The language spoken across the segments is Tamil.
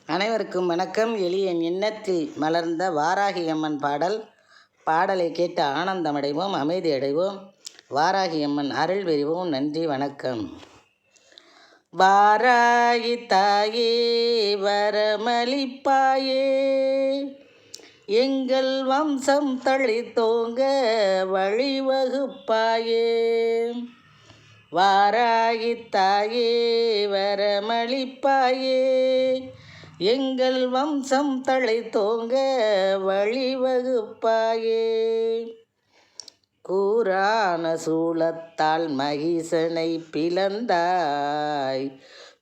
அனைவருக்கும் வணக்கம். எளிய எண்ணத்தில் மலர்ந்த வாராகி அம்மன் பாடலை கேட்டு ஆனந்தமடைவோம், அமைதி அடைவோம், வாராகி அம்மன் அருள் பெறுவோம். நன்றி, வணக்கம். வாராகி தாயே வரமளிப்பாயே, எங்கள் வம்சம் தழைத்தோங்க வழிவகுப்பாயே. வாராகி தாயே வரமளிப்பாயே, எங்கள் வம்சம் தழைத்தோங்க வழிவகுப்பாயே. கூரான சூலத்தால் மகிஷனை பிளந்தாய்,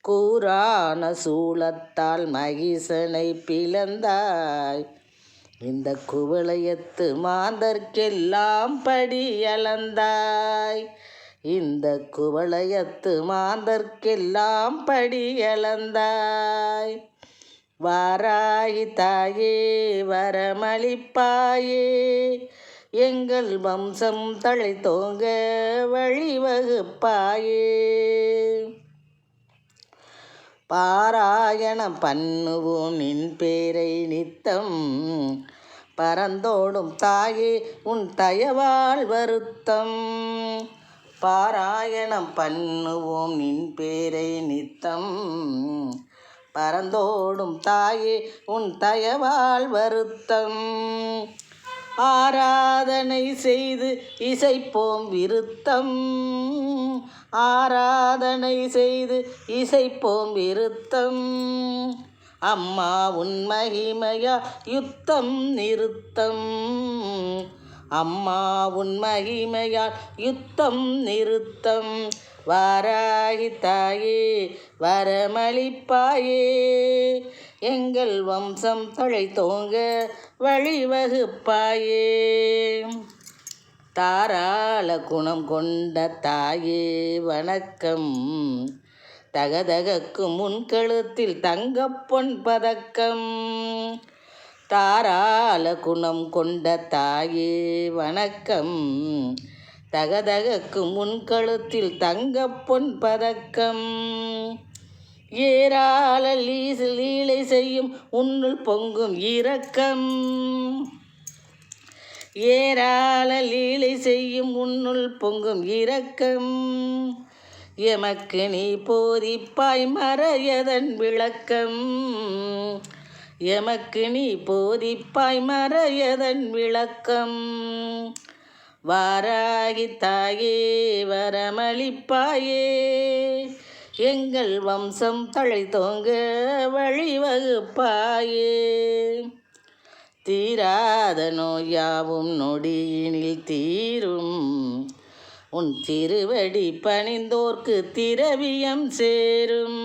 கூரான சூலத்தால் மகிஷனை பிளந்தாய். இந்த குவளையத்து மாந்தர்க்கெல்லாம் படி அளந்தாய், இந்த குவளையத்து மாந்தர்க்கெல்லாம் படி அளந்தாய். வாராகி தாயே வரமளிப்பாயே, எங்கள் வம்சம் தழைத்தோங்க வழிவகுப்பாயே. பாராயணம் பண்ணுவோம் நின் பேரை நித்தம், பரந்தோடும் தாயே உன் தயவால் வருத்தம். பாராயணம் பண்ணுவோம் நின் பேரை நித்தம், பரந்தோடும் தாயே உன் தயவால் வருத்தம். ஆராதனை செய்து இசைப்போம் விருத்தம், ஆராதனை செய்து இசைப்போம் விருத்தம். அம்மா உன் மகிமையா யுத்தம் நிறுத்தம், அம்மா உன் மகிமையால் யுத்தம் நிறுத்தம். வாராகி தாயே வரமளிப்பாயே, எங்கள் வம்சம் தழைத்தோங்க வழிவகுப்பாயே. தாராள குணம் கொண்ட தாயே வணக்கம், தகதகக்கும் முன் கழுத்தில் தங்கப்பொன் பதக்கம். தாராள குணம் கொண்ட தாயே வணக்கம், தகதகக்கும் முன் கழுத்தில் தங்கப்பொன் பதக்கம். ஏராள லீலை செய்யும் உன்னுள் பொங்கும் இரக்கம், ஏராள லீலை செய்யும் உன்னுள் பொங்கும் இரக்கம். எமக்கு நீ போதிப்பாய் மறையதன் விளக்கம், எமக்கு நீ போதிப்பாய் மறையதன் விளக்கம். வாராகி தாயே வரமளிப்பாயே, எங்கள் வம்சம் தழைத்தோங்க வழிவகுப்பாயே. தீராத நோயாவும் நொடியினில் தீரும், உன் திருவடி பணிந்தோர்க்கு திரவியம் சேரும்.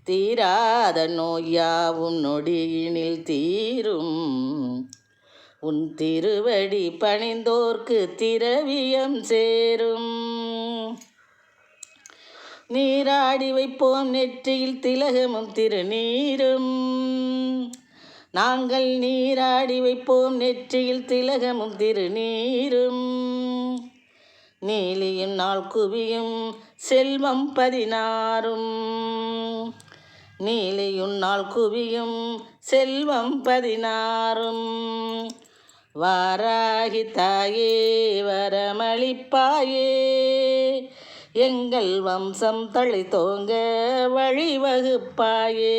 தீராத நோயாவும் நொடியினில் தீரும், உன் திருவடி பணிந்தோர்க்கு திரவியம் சேரும். நீராடி வைப்போம் நெற்றியில் திலகமும் திருநீரும், நாங்கள் நீராடி வைப்போம் நெற்றியில் திலகமும் திருநீரும். நீலியும் நாள் குவியும் செல்வம் 16, நீலியும் நாள் குவியும் செல்வம் 16. வாராகி தாயே வரமளிப்பாயே, எங்கள் வம்சம் தழைத்தோங்க வழிவகுப்பாயே.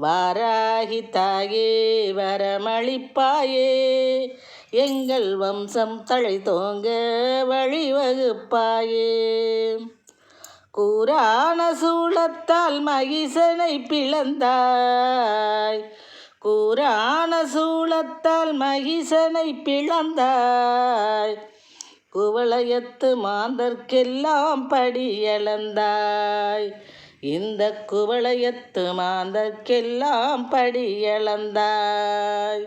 வாராகி தாயே வரமளிப்பாயே, எங்கள் வம்சம் தழைத்தோங்க வழிவகுப்பாயே. கூரான சூலத்தால் மகிஷனை பிளந்தாய், கூரான சூலத்தால் மகிஷனை பிளந்தாய். குவளையத்து மாந்தர்க்கெல்லாம் படி அளந்தாய், இந்த குவளையத்து மாந்தர்க்கெல்லாம் படி அளந்தாய்.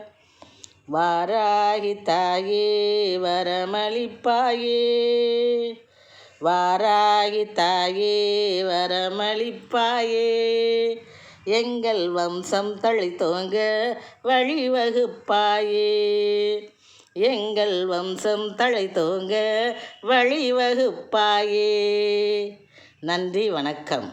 வாராகி தாயே வரமளிப்பாயே, வாராகி தாயே வரமளிப்பாயே, எங்கள் வம்சம் தழைத்தோங்க வழிவகுப்பாயே. எங்கள் வம்சம் தழைத்தோங்க வழிவகுப்பாயே. நன்றி, வணக்கம்.